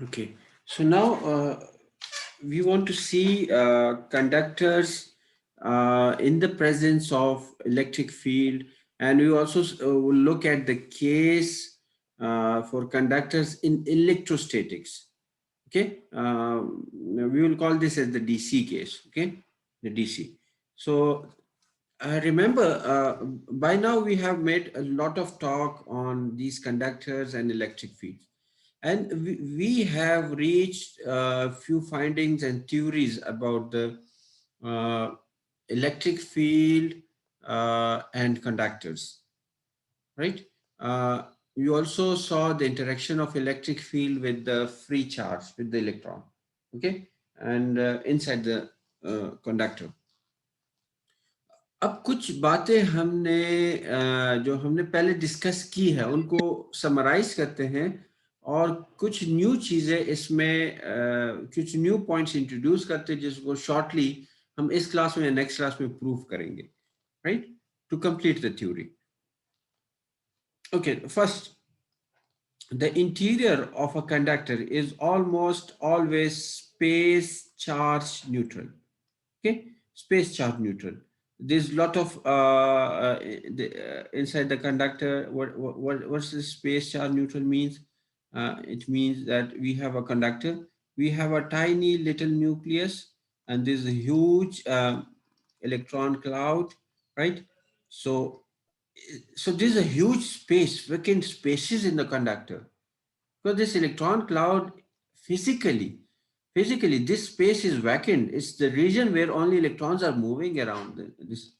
Okay, so now we want to see conductors in the presence of electric field, and we also will look at the case for conductors in electrostatics. Okay, we will call this as the DC case. Okay, the DC. So remember, by now we have made a lot of talk on these conductors and electric fields. And we have reached a few findings and theories about the uh, electric field and conductors, right? You also saw the interaction of electric field with the free charge, with the electron, okay? And inside the conductor. अब कुछ बातें हमने जो हमने पहले discuss की है उनको समराइज करते हैं और कुछ न्यू चीजें इसमें कुछ न्यू पॉइंट्स इंट्रोड्यूस करते हैं जिसको शॉर्टली हम इस क्लास में या नेक्स्ट क्लास में प्रूव करेंगे, right, to complete the theory. Okay, first, the interior of a conductor is almost always space charge neutral. Okay, space charge neutral. There's a lot of inside the conductor. What's the space charge neutral means? It means that we have a conductor, we have a tiny little nucleus, and there's a huge electron cloud, right? So so there's a huge space, vacant spaces in the conductor. So this electron cloud, physically, physically this space is vacant. It's the region where only electrons are moving around this.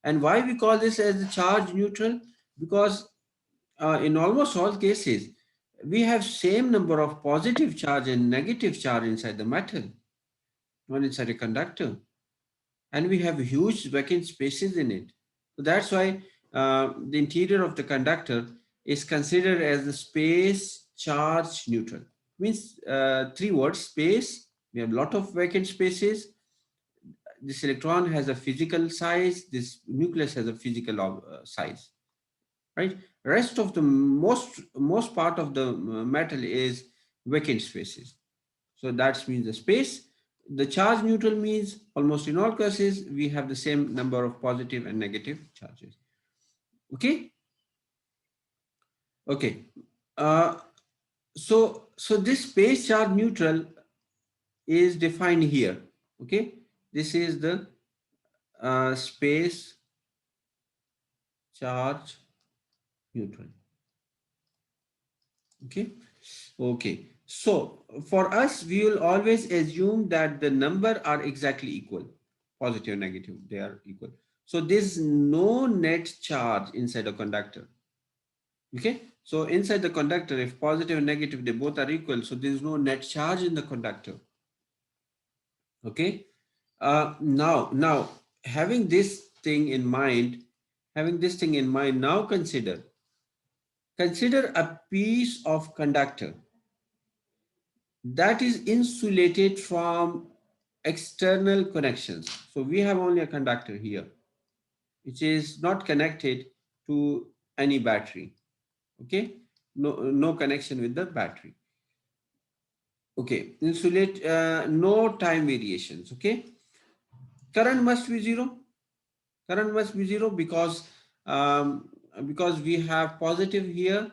And why we call this as the charge neutral? Because in almost all cases, we have same number of positive charge and negative charge inside the metal, when inside a conductor. And we have huge vacant spaces in it. So that's why the interior of the conductor is considered as the space charge neutral. Means three words: space. We have a lot of vacant spaces. This electron has a physical size. This nucleus has a physical size. Right. Rest of the most part of the metal is vacant spaces. So that means the space. The charge neutral means almost in all cases we have the same number of positive and negative charges. Okay. Okay. Uh, so this space charge neutral is defined here. Okay. This is the space charge neutral. Okay. Okay. So for us, we will always assume that the number are exactly equal, positive and negative, they are equal. So there's no net charge inside a conductor. Okay. So inside the conductor, if positive and negative, they both are equal. So there's no net charge in the conductor. Okay. Now having this thing in mind, now consider a piece of conductor that is insulated from external connections. So we have only a conductor here, which is not connected to any battery. Okay, no connection with the battery. Okay, insulate, no time variations. Okay, current must be zero. Current must be zero because we have positive here,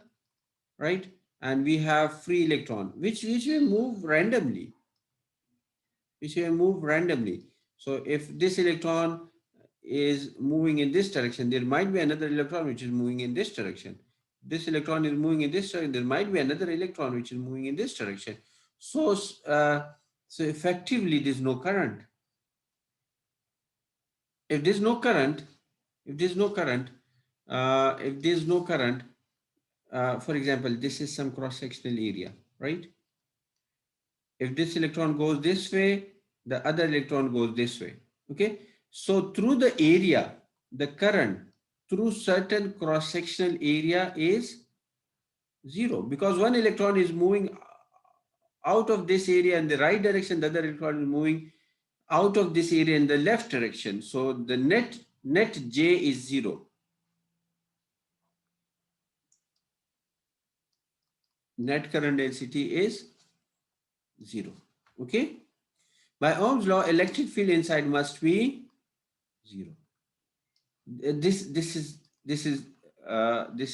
right? And we have free electron, which will move randomly, So if this electron is moving in this direction, there might be another electron which is moving in this direction. This electron is moving in this direction, there might be another electron which is moving in this direction. So effectively there's no current. If there's no current, if there's no current, for example, this is some cross-sectional area, right? If this electron goes this way, the other electron goes this way. Okay. So through the area, the current through certain cross-sectional area is zero, because one electron is moving out of this area in the right direction, the other electron is moving out of this area in the left direction. So the net J is zero. Net current density is 0. Okay. By Ohm's law, electric field inside must be 0. This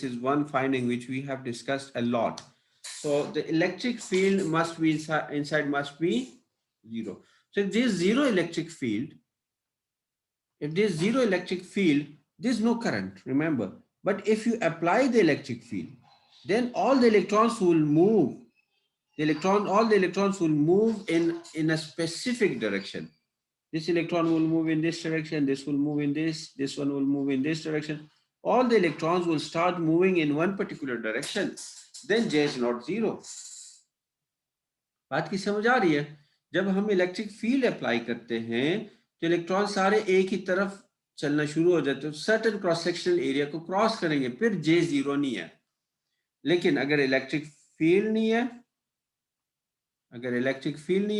is one finding which we have discussed a lot. So the electric field must be inside must be 0. So if there is zero electric field, there's no current, remember. But if you apply the electric field, then all the electrons will move. All the electrons will move in a specific direction. This electron will move in this direction, this will move in this one will move in this direction. All the electrons will start moving in one particular direction. Then J is not 0. बात की समझ आ रही है? जब हम electric field apply करते हैं तो इलेक्ट्रॉन सारे एक ही तरफ चलना शुरू हो जाते हैं, सर्टेन क्रॉस सेक्शनल एरिया को क्रॉस करेंगे, फिर J 0 नहीं है. लेकिन अगर इलेक्ट्रिक फील्ड नहीं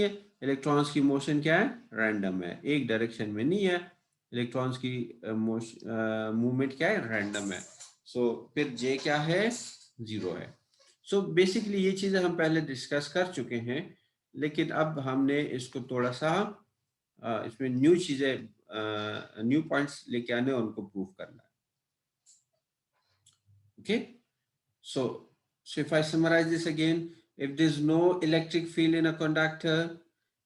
है, इलेक्ट्रॉन्स की मोशन क्या है? रैंडम है, एक डायरेक्शन में नहीं है. इलेक्ट्रॉन्स की मूवमेंट क्या है? रैंडम है. सो फिर J क्या है? 0 है. सो बेसिकली ये चीज़ें हम पहले डिस्कस कर चुके हैं, लेकिन अब हमने इसको थोड़ा सा इसमें न्यू चीज़ें, न्यू पॉइंट्स लेके आने और उनको प्रूव करना है. Okay. So if I summarize this again, if there's no electric field in a conductor,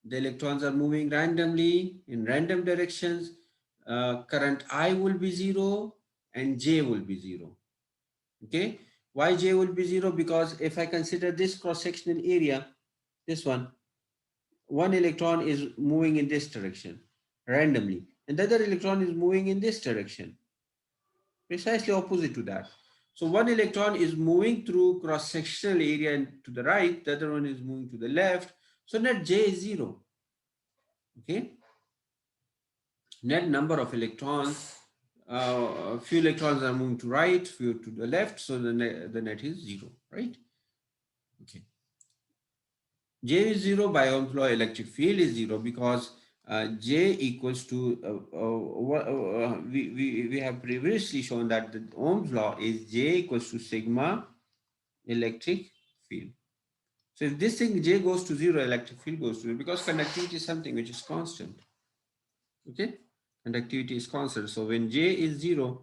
the electrons are moving randomly in random directions. Current I will be 0 and J will be 0. Okay. Why J will be 0? Because if I consider this cross-sectional area, this one electron is moving in this direction randomly, and the other electron is moving in this direction, precisely opposite to that. So one electron is moving through cross-sectional area to the right, the other one is moving to the left. So net J is 0. Okay. Net number of electrons, few electrons are moving to right, few to the left, so the net is 0, right? Okay. J is 0 by Ohm's law, electric field is 0 because J equals to, we have previously shown that the Ohm's law is J equals to sigma electric field. So if this thing J goes to 0, electric field goes to 0, because conductivity is something which is constant. Okay, conductivity is constant. So when J is 0,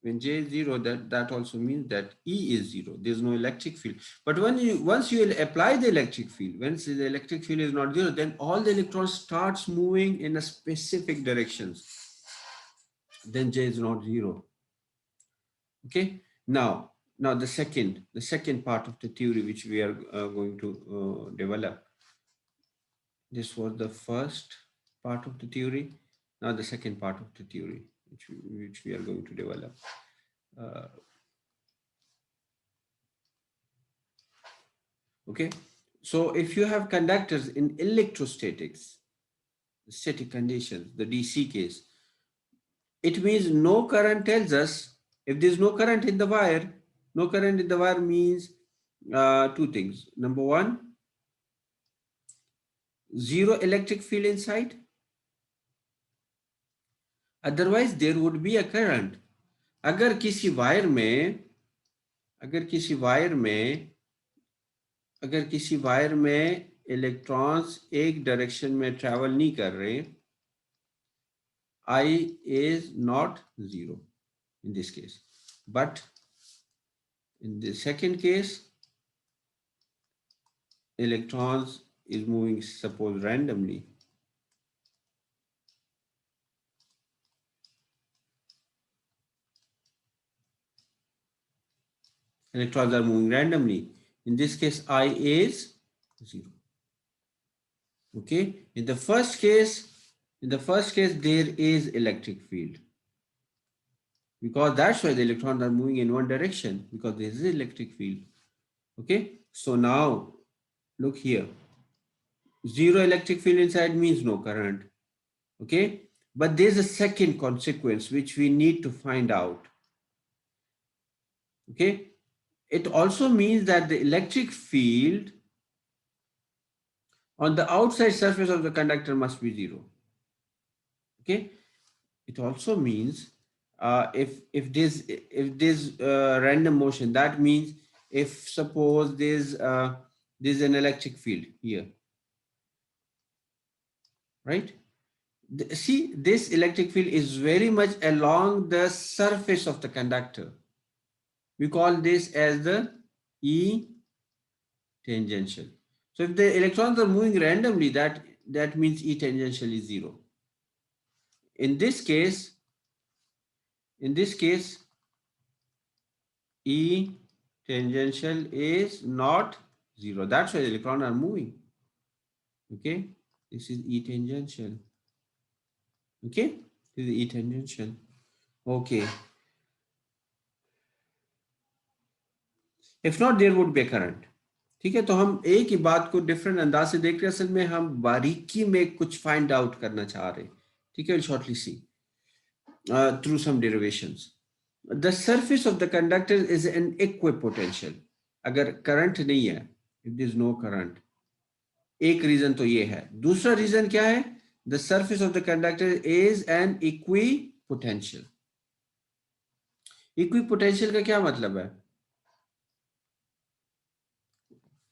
that also means that E is 0. There's no electric field. But once you apply the electric field, once the electric field is not 0, then all the electrons starts moving in a specific directions. Then J is not 0. Okay. Now the second part of the theory which we are going to develop. This was the first part of the theory. Now the second part of the theory which we are going to develop. Okay, so if you have conductors in electrostatics, static conditions, the DC case, it means no current tells us, if there's no current in the wire, no current in the wire means two things. Number one, zero electric field inside. Otherwise, there would be a current. अगर किसी wire में electrons एक direction में travel नहीं कर रहे, I is not 0 in this case. But in the second case, electrons is moving, suppose randomly. Electrons are moving randomly. In this case, I is 0. Okay. In the first case, there is electric field. Because that's why the electrons are moving in one direction, because there is electric field. Okay. So now look here. Zero electric field inside means no current. Okay. But there's a second consequence which we need to find out. Okay. It also means that the electric field on the outside surface of the conductor must be 0. Okay. It also means if there's random motion, that means if suppose there's an electric field here, right? See, this electric field is very much along the surface of the conductor. We call this as the E tangential. So if the electrons are moving randomly, that means E tangential is zero. In this case, E tangential is not zero. That's why the electrons are moving. Okay, this is E tangential. Okay, this is E tangential. Okay. If not, there would be a current. ठीक है, तो हम एक ही बात को different अंदाज से देख रहे हैं, असल में हम बारीकी में कुछ फाइंड आउट करना चाह रहे हैं. ठीक है, shortly see through some derivations. The surface of the conductor is an equipotential. अगर करंट नहीं है, if there is no current, एक रीजन तो ये है. दूसरा रीजन क्या है? The surface of the conductor is an equipotential. Equipotential का क्या मतलब है?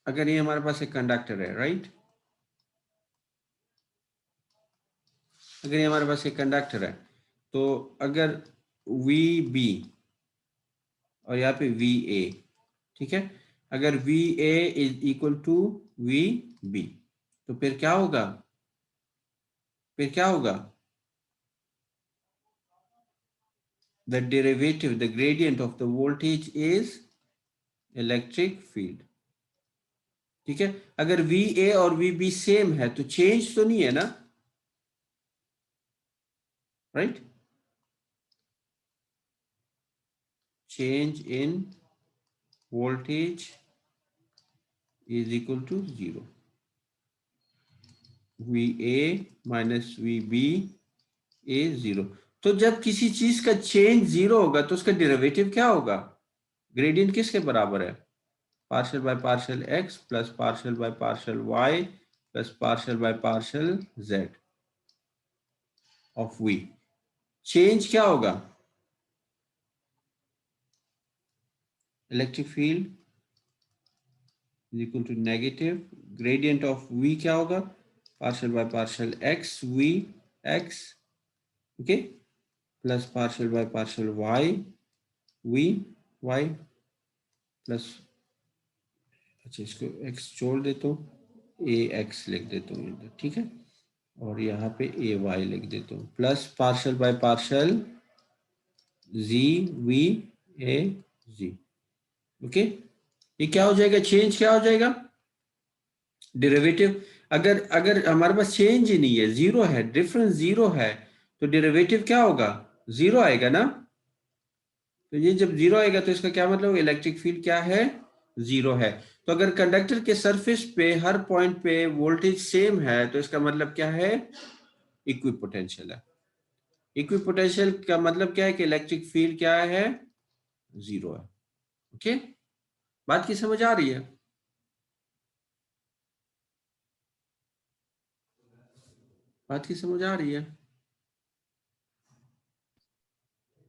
अगर ये हमारे पास एक कंडक्टर है, राइट, अगर ये हमारे पास एक कंडक्टर है, तो अगर वी बी और यहाँ पे वी ए, ठीक है, अगर V A is equal to V B, तो फिर क्या होगा? The derivative, the gradient of the voltage is electric field. ठीक है, अगर वी ए और वी बी सेम है तो चेंज तो नहीं है ना, right? Change in voltage is equal to 0. VA minus VB is 0. तो जब किसी चीज का चेंज 0 होगा तो उसका डेरिवेटिव क्या होगा? ग्रेडियंट किसके बराबर है? Partial by partial x plus partial by partial y plus partial by partial z of v. Change क्या होगा? Electric field is equal to negative gradient of v क्या होगा? partial by partial x v x, okay, plus partial by partial y v y plus, अच्छा इसको x छोड़ देता हूँ, a x लिख देता हूँ, ठीक है, और यहाँ पे a y लिख देता हूँ, plus partial by partial z v a z. Okay, ये क्या हो जाएगा? चेंज क्या हो जाएगा? डेरिवेटिव. अगर हमारे पास चेंज ही नहीं है, जीरो है, डिफरेंस जीरो है, तो डेरिवेटिव क्या होगा? जीरो आएगा ना. तो ये जब जीरो आएगा तो इसका क्या मतलब? इलेक्ट्रिक फील्ड क्या है? जीरो है. तो अगर कंडक्टर के सरफेस पे हर पॉइंट पे वोल्टेज सेम है तो इसका मतलब क्या है? इक्विपोटेंशियल है. इक्विपोटेंशियल का मतलब क्या है? कि इलेक्ट्रिक फील्ड क्या है? जीरो है. ओके, बात की समझ आ रही है? बात की समझ आ रही है?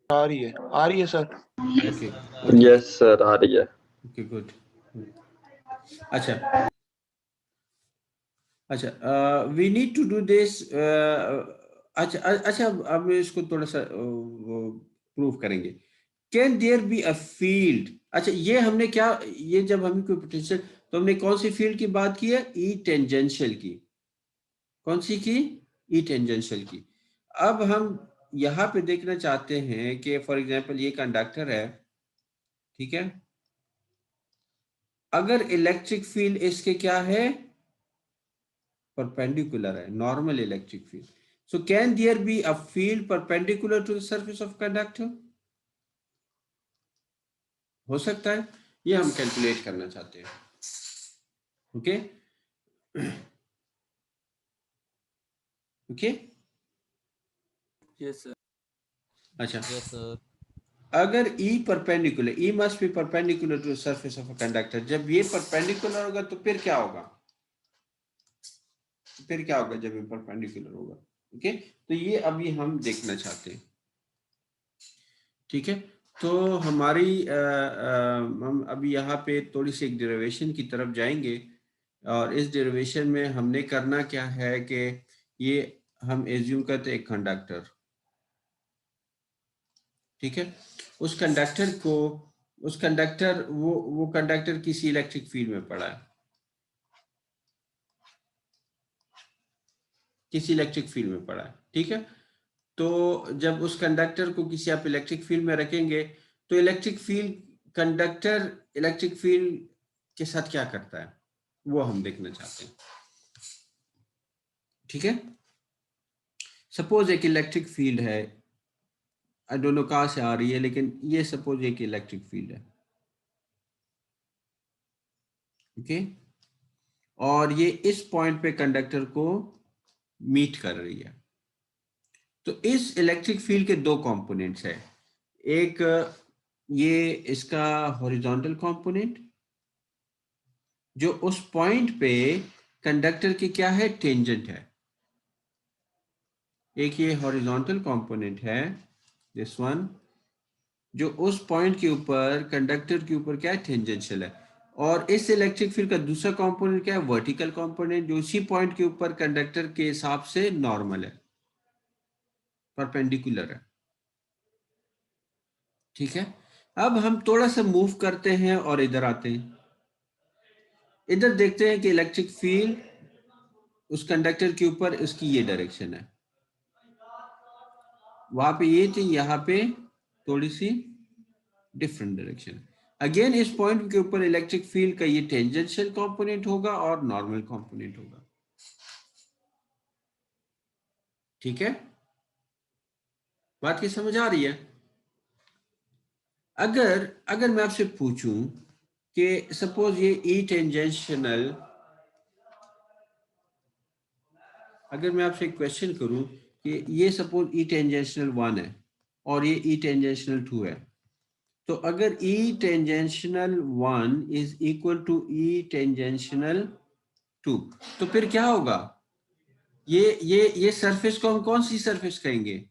आ रही है सर. ओके, यस सर, आ रही है. Okay, good. अच्छा, we need to do this. अच्छा, अब इसको थोड़ा सा प्रूव करेंगे. Can there be a field? अच्छा, ये हमने क्या, ये जब हम कोई पोटेंशियल, तो हमने कौन सी फील्ड की बात की है? ई टेंजेंशियल की. कौन सी की? ई टेंजेंशियल की. अब हम यहाँ पे देखना चाहते हैं कि फॉर एग्जांपल ये कंडक्टर है, ठीक है, अगर इलेक्ट्रिक फील्ड इसके क्या है? perpendicular है, normal electric field. So can there be a field perpendicular to the surface of conductor? हो सकता है, ये हम कैलकुलेट करना चाहते हैं. Okay, okay, yes sir. अच्छा, यस सर. अगर E perpendicular, E must be perpendicular to surface of a conductor, जब ये परपेंडिकुलर होगा तो फिर क्या होगा? जब ये परपेंडिकुलर होगा? ओके, तो ये अभी हम देखना चाहते हैं. ठीक है, तो हमारी हम अभी यहाँ पे थोड़ी सी एक डेरिवेशन की तरफ जाएंगे, और इस डेरिवेशन में हमने करना क्या है कि ये हम एज्यूम करते हैं एक कंडक्टर, ठीक है। उस कंडक्टर को, उस कंडक्टर वो कंडक्टर किसी इलेक्ट्रिक फील्ड में पड़ा है, किसी इलेक्ट्रिक फील्ड में पड़ा है, ठीक है। तो जब उस कंडक्टर को किसी आप इलेक्ट्रिक फील्ड में रखेंगे तो electric field, conductor electric field के साथ क्या करता है वो हम देखना चाहते हैं, ठीक है। सपोज एक इलेक्ट्रिक फील्ड है, आई डोंट नो कहाँ से आ रही है, लेकिन ये सपोज एक इलेक्ट्रिक फील्ड है, ओके। और ये इस पॉइंट पे कंडक्टर को मीट कर रही है। तो इस इलेक्ट्रिक फील्ड के दो कंपोनेंट्स है, एक ये इसका हॉरिजॉन्टल कंपोनेंट जो उस पॉइंट पे कंडक्टर की क्या है, टेंजेंट है। एक ये हॉरिजॉन्टल कंपोनेंट है दिस वन, जो उस पॉइंट के ऊपर कंडक्टर के ऊपर क्या है, टेंजेंशियल है। और इस इलेक्ट्रिक फील्ड का दूसरा कंपोनेंट क्या है, वर्टिकल कंपोनेंट, जो उसी पॉइंट के ऊपर कंडक्टर के हिसाब से नॉर्मल है, परपेंडिकुलर है, ठीक है। अब हम थोड़ा सा मूव करते हैं और इधर आते हैं, इधर देखते हैं कि इलेक्ट्रिक फील्ड उस कंडक्टर के ऊपर उसकी ये डायरेक्शन है, वहां पे ये थी, यहाँ पे थोड़ी सी डिफरेंट डायरेक्शन। अगेन इस पॉइंट के ऊपर इलेक्ट्रिक फील्ड का ये टेंजेंशियल कंपोनेंट होगा और नॉर्मल कंपोनेंट होगा, ठीक है। बात की समझ आ रही है? अगर अगर मैं आपसे पूछूं कि सपोज ये ई टेंजेंशियल, अगर मैं आपसे एक क्वेश्चन करूं कि ये सपोज ई टेंजेंशियल 1 है और ये ई टेंजेंशियल 2 है, तो अगर E tangential 1 is equal to E tangential 2, तो फिर क्या होगा, ये सरफेस को हम कौन सी सरफेस कहेंगे?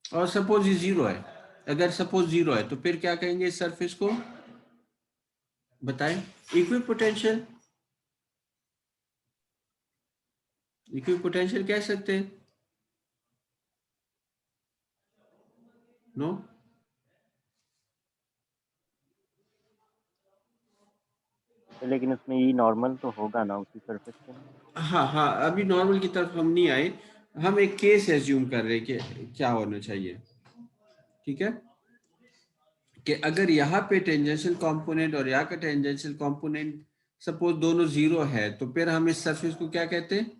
और सपोज ये जीरो है, अगर सपोज जीरो है तो फिर क्या कहेंगे इस सरफेस को, बताएं। इक्विपोटेंशियल, इक्विपोटेंशियल कह सकते हैं, नो? लेकिन उसमें ये नॉर्मल तो होगा ना उसी सरफेस पे। हाँ हाँ, अभी नॉर्मल की तरफ हम नहीं आए, हम एक केस एज्यूम कर रहे हैं कि क्या होना चाहिए, ठीक है। कि अगर यहाँ पे टेंजेंशियल कंपोनेंट और यहाँ का टेंजेंशियल कंपोनेंट सपोज दोनों जीरो है, तो फिर हम इस सरफेस को क्या कहते हैं,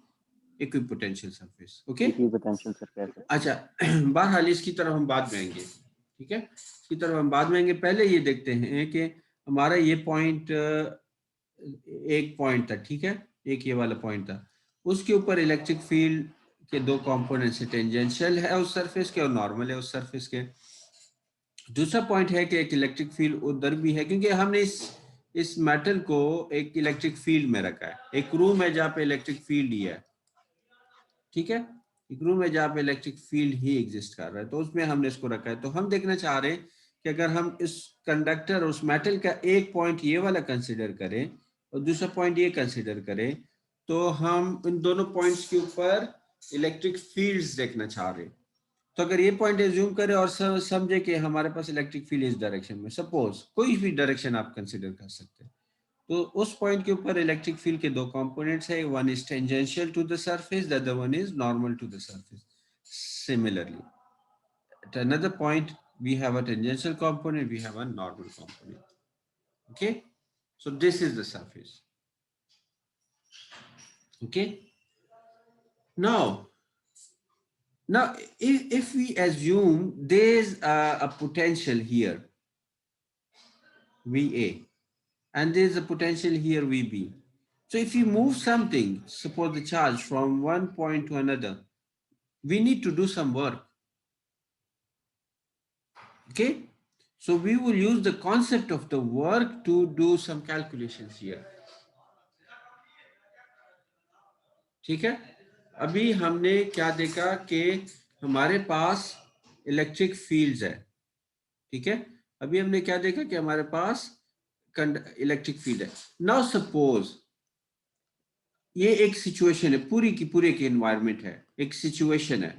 equipotential surface, okay. Equipotential surface. अच्छा, बहरहाल इसकी तरफ हम बाद में आएंगे, ठीक है, इसकी तरफ हम बाद में आएंगे। पहले ये देखते हैं कि हमारा ये पॉइंट, एक पॉइंट था, ठीक है, एक ये वाला पॉइंट था, उसके ऊपर इलेक्ट्रिक फील्ड के दो कंपोनेंट्स है, टेंजेंशियल है उस सरफेस के और नॉर्मल है उस सरफेस के। दूसरा पॉइंट है कि एक इलेक्ट्रिक फील्ड उधर भी है, क्योंकि हमने इस मेटल को एक इलेक्ट्रिक फील्ड में रखा है, एक रूम है जहाँ पे इलेक्ट्रिक फील्ड ही है, ठीक है, एक रूम है जहाँ पे इलेक्ट्रिक फील्ड ही एग्जिस्ट कर रहा है, तो उसमें हमने इसको रखा है। तो हम देखना चाह रहे हैं कि अगर हम इस कंडक्टर, उस मेटल का एक पॉइंट ये वाला कंसिडर करें और दूसरा पॉइंट ये कंसिडर करें, तो हम इन दोनों पॉइंट्स के ऊपर इलेक्ट्रिक फील्ड्स देखना चाह रहे हैं। तो अगर ये पॉइंट एज्यूम करें और समझे कि हमारे पास इलेक्ट्रिक फील्ड इस डायरेक्शन में, सपोज कोई भी डायरेक्शन आप कंसिडर कर सकते हैं, तो उस पॉइंट के ऊपर इलेक्ट्रिक फील्ड के दो कंपोनेंट्स है, one is tangential to the surface, the other one is normal to the surface. Similarly at another point we have a tangential component, we have a normal component, okay. So this is the surface, okay. Now if we assume there's a potential here VA and there's a potential here VB, so if you move something, suppose the charge from one point to another, we need to do some work, okay. So we will use the concept of the work to do some calculations here, ठीक है। अभी हमने क्या देखा कि हमारे पास electric fields है, ठीक है। अभी हमने क्या देखा कि हमारे पास इलेक्ट्रिक फील्ड है। नाउ सपोज ये एक सिचुएशन है, पूरी की पूरी की एनवायरनमेंट है, एक सिचुएशन है,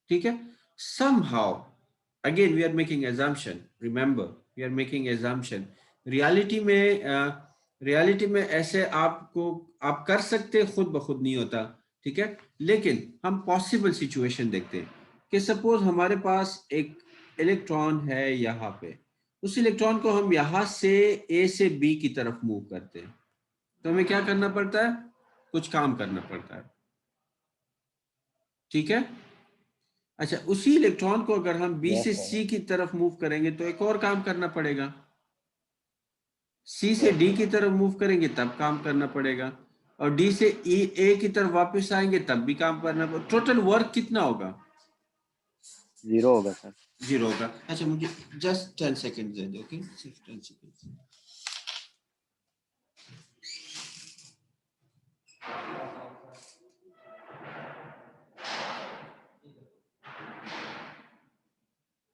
ठीक है। somehow again we are making assumption, remember we are making assumption, reality में ऐसे आप कर सकते खुद ब खुद नहीं होता, ठीक है। लेकिन हम पॉसिबल सिचुएशन देखते हैं कि सपोज हमारे पास एक इलेक्ट्रॉन है यहाँ पे, उस इलेक्ट्रॉन को हम यहाँ से ए से बी की तरफ मूव करते हैं, तो हमें क्या करना पड़ता है, कुछ काम करना पड़ता है, ठीक है। अच्छा, उसी इलेक्ट्रॉन को अगर हम बी Yes, से sir. सी की तरफ मूव करेंगे तो एक और काम करना पड़ेगा, सी से डी की तरफ मूव करेंगे तब काम करना पड़ेगा, और डी से ए की तरफ वापस आएंगे तब भी काम करना पड़ेगा। टोटल वर्क कितना होगा, 0 होगा सर। 0 होगा। अच्छा, मुझे जस्ट 10 सेकेंड दे दो, ओके, सिर्फ 10 सेकेंड।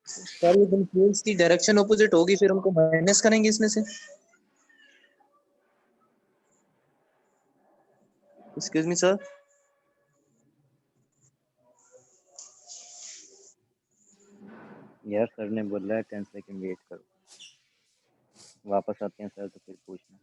सर ये फील्ड्स की डायरेक्शन ऑपोजिट होगी, फिर हमको माइनस करेंगे इसमें से। Excuse me sir. यार सर ने बोला है 10 सेकंड वेट करो, वापस आते हैं सर तो फिर पूछना।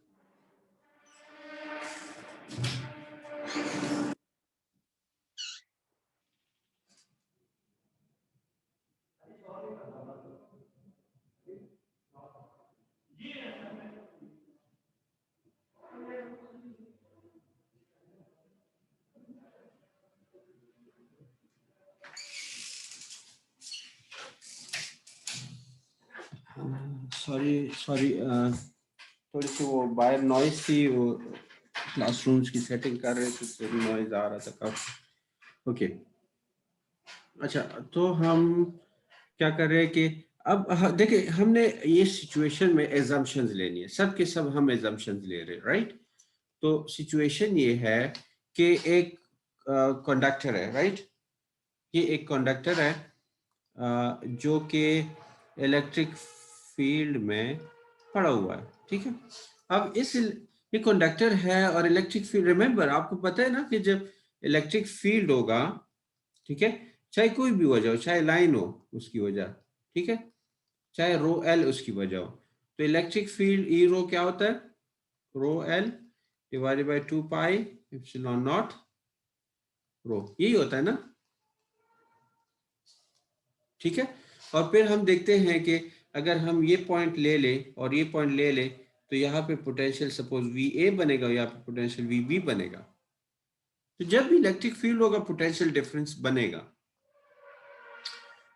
सॉरी सॉरी, थोड़ी सी वो बाहर नॉइज थी, वो क्लासरूम्स की सेटिंग कर रहे थे तो नॉइज आ रहा था काफी। ओके, अच्छा, तो हम क्या कर रहे हैं कि अब देखिए, हमने ये सिचुएशन में एजम्पशंस लेनी है, सब के सब हम एजम्पशंस ले रहे हैं, राइट। तो सिचुएशन ये है कि एक कंडक्टर है, राइट, ये एक कंडक्टर है जो कि इलेक्ट्रिक फील्ड में पड़ा हुआ है, ठीक है। अब ये कंडक्टर है और इलेक्ट्रिक फील्ड, रिमेंबर आपको पता है ना कि जब इलेक्ट्रिक फील्ड होगा, ठीक है, चाहे कोई भी वजह हो, चाहे लाइन हो उसकी वजह, ठीक है, चाहे रो एल उसकी वजह हो, तो इलेक्ट्रिक फील्ड ई रो क्या होता है, rho L divided by 2 pi epsilon naught rho, यही होता है ना, ठीक है। और फिर हम देखते हैं कि अगर हम ये पॉइंट ले लें और ये पॉइंट ले लें तो यहाँ पे पोटेंशियल सपोज वी ए बनेगा, यहाँ पे पोटेंशियल वी बी बनेगा। तो जब भी इलेक्ट्रिक फील्ड होगा पोटेंशियल डिफरेंस बनेगा,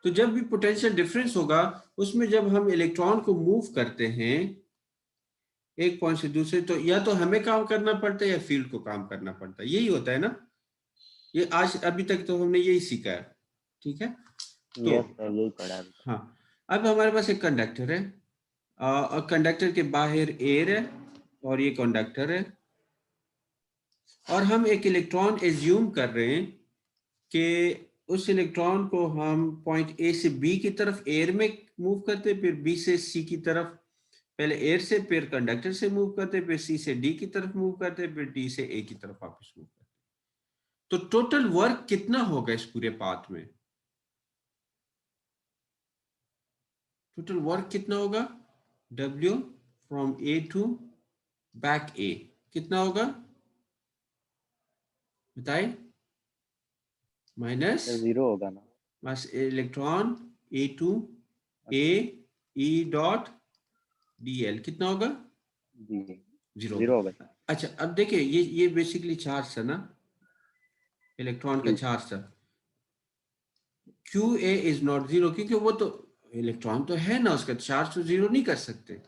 तो जब भी पोटेंशियल डिफरेंस होगा उसमें जब हम इलेक्ट्रॉन को मूव करते हैं एक पॉइंट से दूसरे, तो या तो हमें काम करना पड़ता है या फील्ड को काम करना पड़ता है, यही होता है ना। ये आज अभी तक तो हमने यही सीखा है, ठीक है। तो यस सर, यही पढ़ा है। हाँ, अब हमारे पास एक कंडक्टर है और कंडक्टर के बाहर एयर है और ये कंडक्टर है, और हम एक इलेक्ट्रॉन एज्यूम कर रहे हैं कि उस इलेक्ट्रॉन को हम पॉइंट ए से बी की तरफ एयर में मूव करते, फिर बी से सी की तरफ, पहले एयर से फिर कंडक्टर से मूव करते, फिर सी से डी की तरफ मूव करते, फिर डी से ए की तरफ वापस मूव करते। तो टोटल वर्क कितना होगा इस पूरे पाथ में, टोटल वर्क कितना होगा, W from A to back A कितना होगा बताइए, माइनस सर 0 होगा ना। बस electron A to A E dot dl कितना होगा, जी 0 0 होगा सर। अच्छा, अब देखिए ये बेसिकली चार्ज था ना, इलेक्ट्रॉन का Q। चार्ज था। QA इज नॉट 0 क्योंकि वो तो इलेक्ट्रॉन तो है ना, उसका चार्ज तो 0 नहीं कर सकते,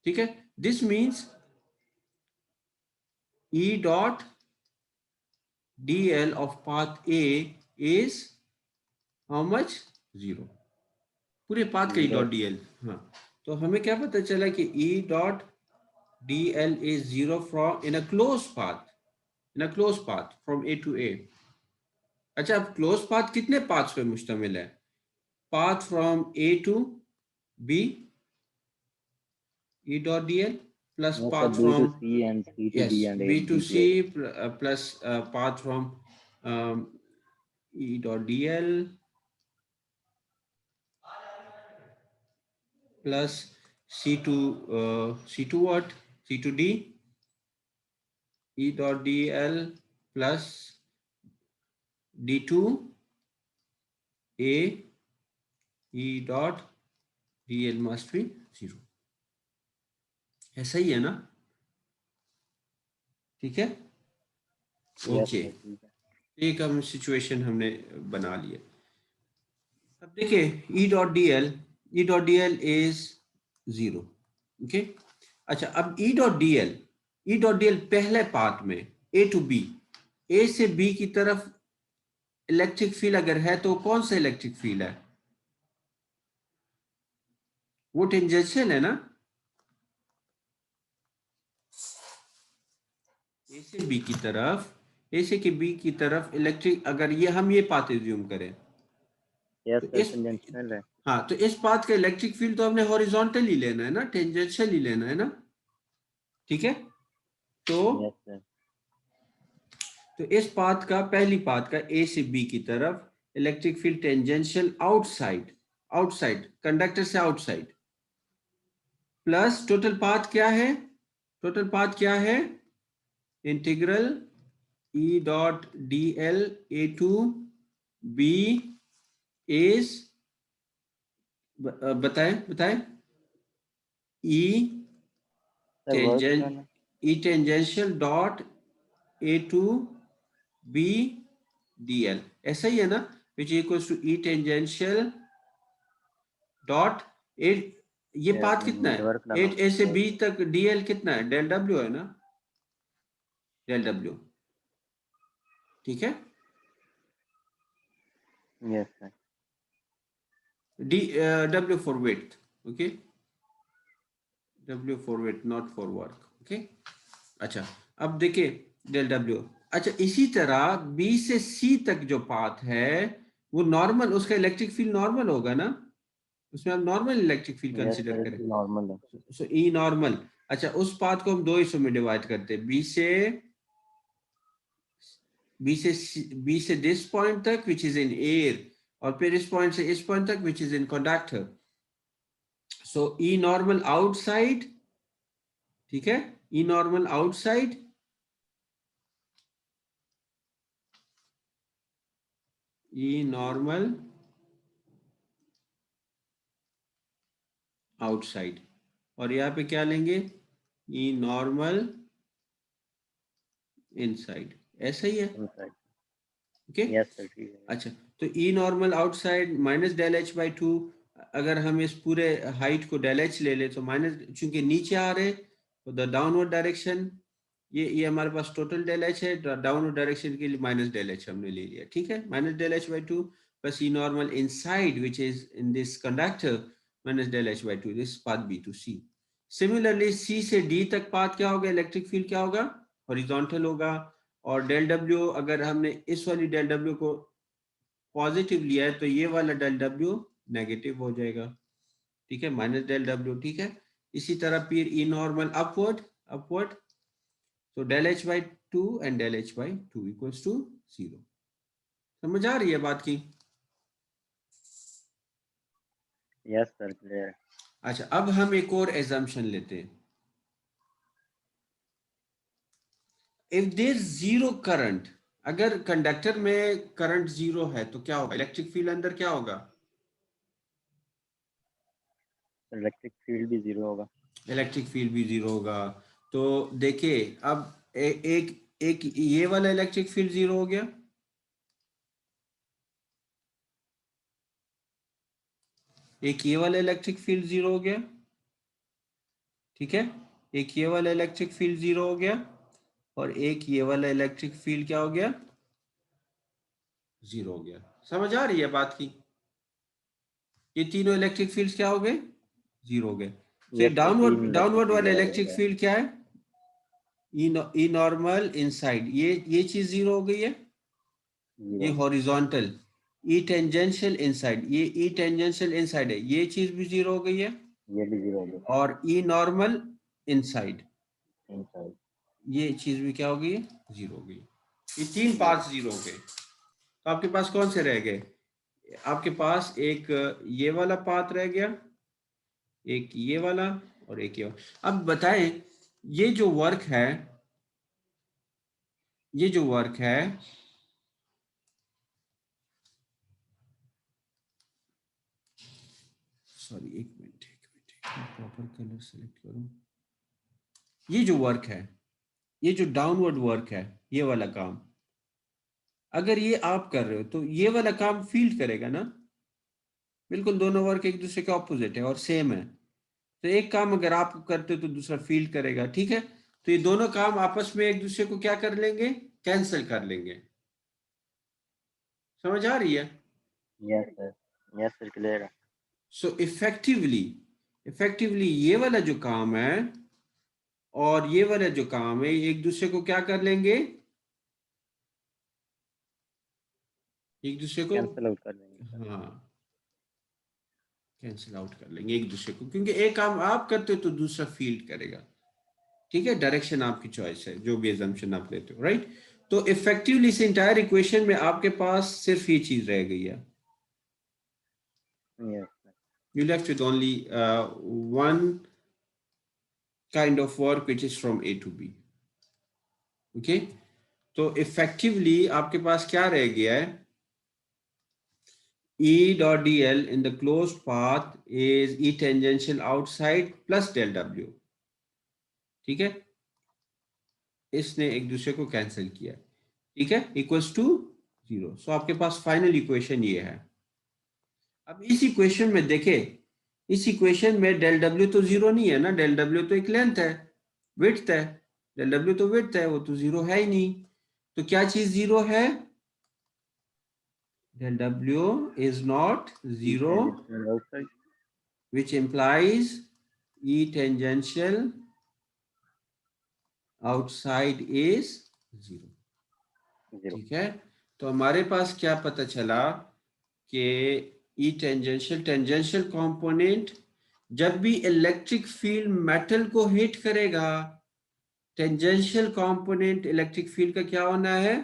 ठीक है। This means E dot dl of path A is how much, 0, पूरे पाथ का E Zero। dot dl। हाँ, तो हमें क्या पता चला कि E dot dl is 0 from in a closed path from A to A। अच्छा, अब क्लोज पाथ कितने पाथ्स पे मुश्तमिल है, path from A to B, E dot dl, plus Yes, sir. path B to from, C and C to yes, D and A B to B to A. C plus path from E dot dl plus C to what? C to D, E dot dl plus D to A, E dot dl must be 0. ऐसा ही है ना? ठीक है, Yes, okay. sir. ठीक है. एक हम सिचुएशन हमने बना लिया। अब देखिए ई dot D L is 0, okay. अच्छा, अब ई डॉट डी एल पहले पार्ट में ए टू बी, ए से बी की तरफ इलेक्ट्रिक फील्ड अगर है तो कौन सा इलेक्ट्रिक फील्ड है? वो टेंजेंशियल है ना? ए से बी की तरफ, ए से के बी की तरफ इलेक्ट्रिक, अगर ये हम ये पाथ एज्यूम करें Yes, तो sir. इस, Conventional है. हाँ, तो इस पाथ का इलेक्ट्रिक फील्ड तो हमने हॉरिजॉन्टल ही लेना है ना, टेंजेंशियल ही लेना है ना, ठीक है। तो Yes, sir. तो इस पाथ का, पहली पाथ का ए से बी की तरफ electric field tangential outside conductor से आउटसाइड, प्लस टोटल पाथ क्या है? Integral E dot D L A to B is, बताएं ई Sir, work टेंजेंट करना. E tangential dot A to B D L, ऐसा ही है ना, which equals to E tangential dot A, ये Yes, path sir. कितना है? Network लगा. ए से बी तक डी एल कितना है? डेल डब्ल्यू है ना, डेल डब्ल्यू, ठीक है। Yes, sir. D W for width, okay, W for width not for work, okay. अच्छा, अब देखिए डेल डब्ल्यू। अच्छा, इसी तरह बी से सी तक जो पाथ है वो नॉर्मल, उसका इलेक्ट्रिक फील्ड नॉर्मल होगा ना, उसमें हम normal electric field Yes, consider sir. करें, Normal है. सो ई नॉर्मल। अच्छा, उस पाथ को हम दो हिस्सों में डिवाइड करते हैं, बी से दिस पॉइंट तक विच इज इन एयर, और फिर इस पॉइंट से इस पॉइंट तक विच is in conductor. So E normal outside, ठीक है, ई नॉर्मल आउटसाइड ई नॉर्मल आउटसाइड, और यहाँ पे क्या लेंगे? ई नॉर्मल इनसाइड, ऐसा ही है, Inside. ओके। Yes, sir. ठीक है. अच्छा, तो E normal outside minus del H by 2, अगर हम इस पूरे हाइट को डेल एच ले ले तो माइनस, चूंकि नीचे आ रहे तो द डाउनवर्ड डायरेक्शन, ये हमारे पास टोटल डेल एच है, डाउनवर्ड डायरेक्शन के लिए माइनस डेल एच हमने ले लिया, ठीक है, minus del H by 2 plus E normal inside which is in this conductor minus del H by 2, this path B to C. Similarly C से D तक पाथ क्या होगा? इलेक्ट्रिक फील्ड क्या होगा? हॉरिजॉन्टल होगा, और डेल डब्ल्यू, अगर हमने इस वाली डेल डब्ल्यू को पॉजिटिव लिया है तो ये वाला डेल डब्ल्यू नेगेटिव हो जाएगा, ठीक है, माइनस डेल डब्ल्यू, ठीक है। इसी तरह फिर ई नॉर्मल अपवर्ड, तो del H by 2 and del H by 2 equals to 0। समझ आ रही है बात की? Yes, sir. Clear. अच्छा, अब हम एक और एजम्पशन लेते हैं। इफ देयर जीरो करंट, अगर कंडक्टर में करंट जीरो है तो क्या होगा? इलेक्ट्रिक फील्ड अंदर क्या होगा? Electric field भी 0 होगा. इलेक्ट्रिक फील्ड भी जीरो होगा। तो देखिए, अब एक ये वाला इलेक्ट्रिक फील्ड जीरो हो गया, एक ये वाला इलेक्ट्रिक फील्ड जीरो हो गया, ठीक है, एक ये वाला इलेक्ट्रिक फील्ड जीरो हो गया, और एक ये वाला इलेक्ट्रिक फील्ड क्या हो गया? जीरो हो गया। समझ आ रही है बात की? ये तीनों इलेक्ट्रिक फील्ड्स क्या हो गए? जीरो हो गए। Yes, sir. तीन डाउनवर्ड electric वाला field इलेक्ट्रिक है. फील्ड क्या है? ई नॉर्मल इनसाइड, ये चीज जीरो हो गई है, ये Zero. हॉरिजॉन्टल, ई टेंजेंशियल इनसाइड, ये ई टेंजेंशियल इनसाइड है, ये चीज भी जीरो हो गई है, ये भी 0 हो गया और ई नॉर्मल इनसाइड, इनसाइड। ये चीज भी क्या हो गई है, जीरो हो गई। ये तीन पार्ट्स जीरो हो गए। तो आपके पास कौन से रह गए? आपके पास एक ये वाला पाथ रह गया, एक ये वाला, और एक ये वाला। अब बताएं, ये जो वर्क है, ये जो वर्क है, सॉरी एक मिनट प्रॉपर कलर सेलेक्ट करूं। ये जो वर्क है, ये जो डाउनवर्ड वर्क है, ये वाला काम, अगर ये आप कर रहे हो तो ये वाला काम फील्ड करेगा ना, बिल्कुल दोनों वर्क एक दूसरे के ऑपोजिट है और सेम है। तो एक काम अगर आप करते हो तो दूसरा फील्ड करेगा, ठीक है। तो ये दोनों काम आपस में एक दूसरे को क्या कर लेंगे, कैंसिल कर लेंगे। समझ आ रही है? यस सर क्लियर है। सो इफेक्टिवली ये वाला जो काम है और ये वाला जो काम है, एक दूसरे को क्या कर लेंगे, एक दूसरे को कैंसिल आउट कर देंगे। हाँ कैंसिल आउट कर लेंगे एक दूसरे को, क्योंकि एक काम आप करते हो तो दूसरा फील्ड करेगा, ठीक है। डायरेक्शन आपकी चॉइस है, जो भी एजम्पशन आप लेते हो, राइट। तो इफेक्टिवली इस इंटायर इक्वेशन में आपके पास सिर्फ ये चीज रह गई है, yes you left with only one kind of work which is from A to B, okay। तो effectively आपके पास क्या रह गया है, E dot dl in the closed path is E tangential outside plus del W, ठीक है। इसने एक दूसरे को कैंसिल किया, ठीक है, इक्वल्स टू 0। सो आपके पास फाइनल इक्वेशन ये है। अब इस इक्वेशन में देखें, इस इक्वेशन में डेल डब्ल्यू तो जीरो नहीं है ना, डेल डब्ल्यू तो एक लेंथ है, विड्थ है, डेल डब्ल्यू तो विड्थ है, वो तो जीरो है ही नहीं। तो क्या चीज जीरो है? Del W is not zero, outside which implies E tangential outside is 0, 0 ठीक है। तो हमारे पास क्या पता चला कि E टेंजेंशियल कंपोनेंट जब भी इलेक्ट्रिक फील्ड मेटल को हिट करेगा, टेंजेंशियल कंपोनेंट इलेक्ट्रिक फील्ड का क्या होना है,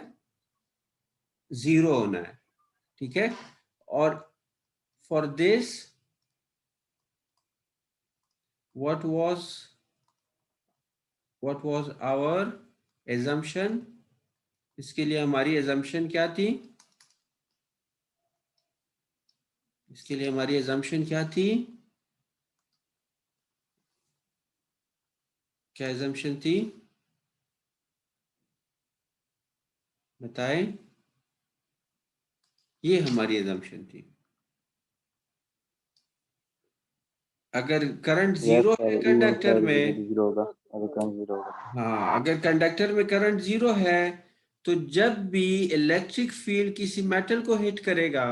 0 होना है, ठीक है। और for this what was our assumption, इसके लिए हमारी assumption क्या थी, इसके लिए हमारी assumption क्या थी, क्या assumption थी बताएं। ये हमारी assumption थी, अगर करंट जीरो है कंडक्टर में, 0 होगा अगर करंट 0 होगा। हाँ अगर कंडक्टर में करंट जीरो है, तो जब भी इलेक्ट्रिक फील्ड किसी मेटल को हिट करेगा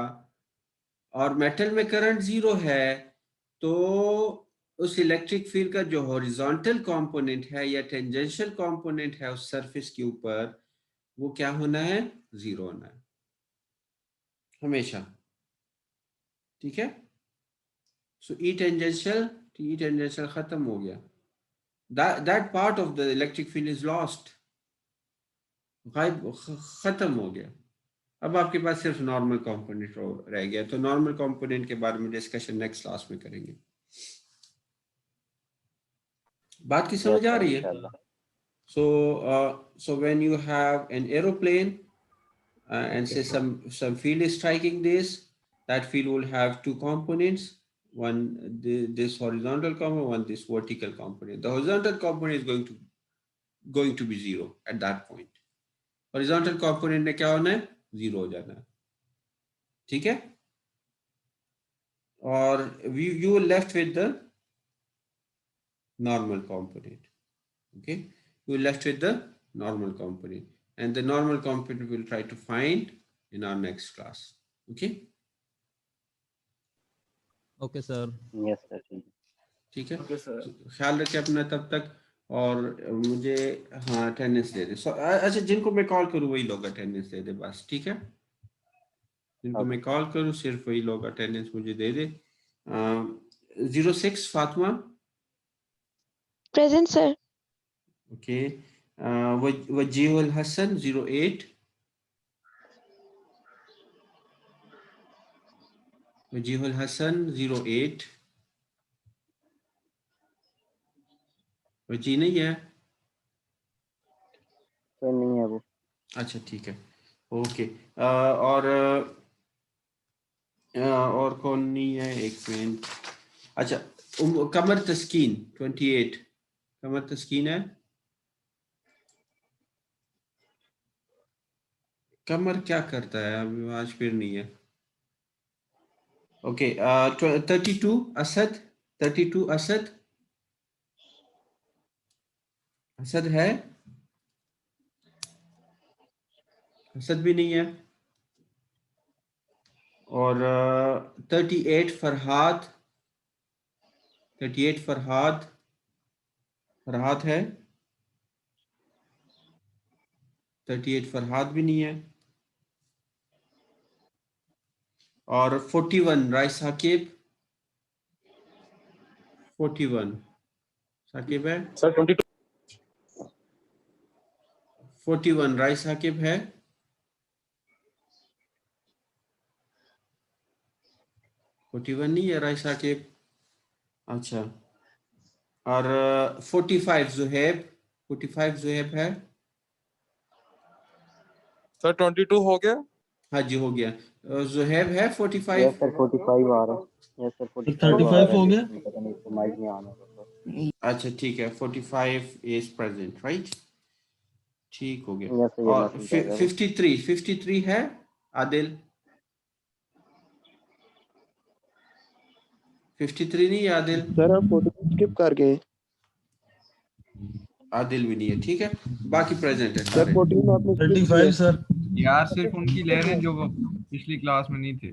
और मेटल में करंट जीरो है, तो उस इलेक्ट्रिक फील्ड का जो हॉरिजॉन्टल कंपोनेंट है या टेंजेंशियल कंपोनेंट है उस सरफेस के ऊपर, वो क्या होना है, जीरो होना है हमेशा, ठीक है। सो ई टेंजेंशियल खत्म हो गया, that part of the electric field is lost, खत्म हो गया। अब आपके पास सिर्फ नॉर्मल कंपोनेंट रह गया। तो नॉर्मल कंपोनेंट के बारे में डिस्कशन नेक्स्ट क्लास में करेंगे। बात की समझ आ रही है? So when you have an aeroplane and say some field is striking this, that field will have two components, one this horizontal component, one this vertical component. The horizontal component is going to be zero at that point. Horizontal component ने क्या होना है, zero हो जाना है, ठीक है। और you were left with the normal component, okay, you were left with the normal component, and the normal component we'll try to find in our next class, okay। Okay sir. Yes sir ठीक है, okay sir. ख्याल रखें अपना तब तक। और मुझे हाँ अटेंडेंस दे दे। अच्छा जिनको मैं कॉल करूँ वही लोग अटेंडेंस दे दे बस, ठीक है। जिनको मैं कॉल करूं सिर्फ वही लोग अटेंडेंस मुझे दे दे। 06 Fatima. Present, sir. Okay. Wajihul Hasan 08। Wajihul Hasan 08। वजी नहीं है? सर नहीं है वो। अच्छा ठीक है, ओके। और कौन नहीं है, एक मिनट। अच्छा, कमर तस्कीन 28। कमर तस्कीन है? कमर क्या करता है अभी, आज फिर नहीं है। ओके। 32 असद। 32 असद। असद है? असद भी नहीं है। और 38 फरहाद। 38 फरहाद। फरहाद है? 38 फरहाद भी नहीं है। और 41 राय साकिब। 41 साकिब है? सर 22 41 राय साकिब है? 41 नहीं है राय साकिब। अच्छा। और 45 जुहैब। 45 जुहैब है? सर 22 हो गया। हाँ जी हो गया। जुहैब है 45? यस सर 45 आ रहा है। यस सर 45 आ 35 रहा है, हो गया। लेकिन पता नहीं इसको माइक नहीं आना था। अच्छा ठीक है, 45 इज प्रेजेंट, राइट? ठीक हो गया। यस सर ये और मैसेज आ गया। 53 है आदिल? 53 नहीं है आदिल? सर आप 14 स्किप कर गए। आदिल भी नहीं है, ठीक है। बाकी प्रेजेंट है सर सारे। 14 आपने skip 35 किया। सर। यार सिर्फ उनकी ले रहे हैं जो वो पिछली क्लास में नहीं थे।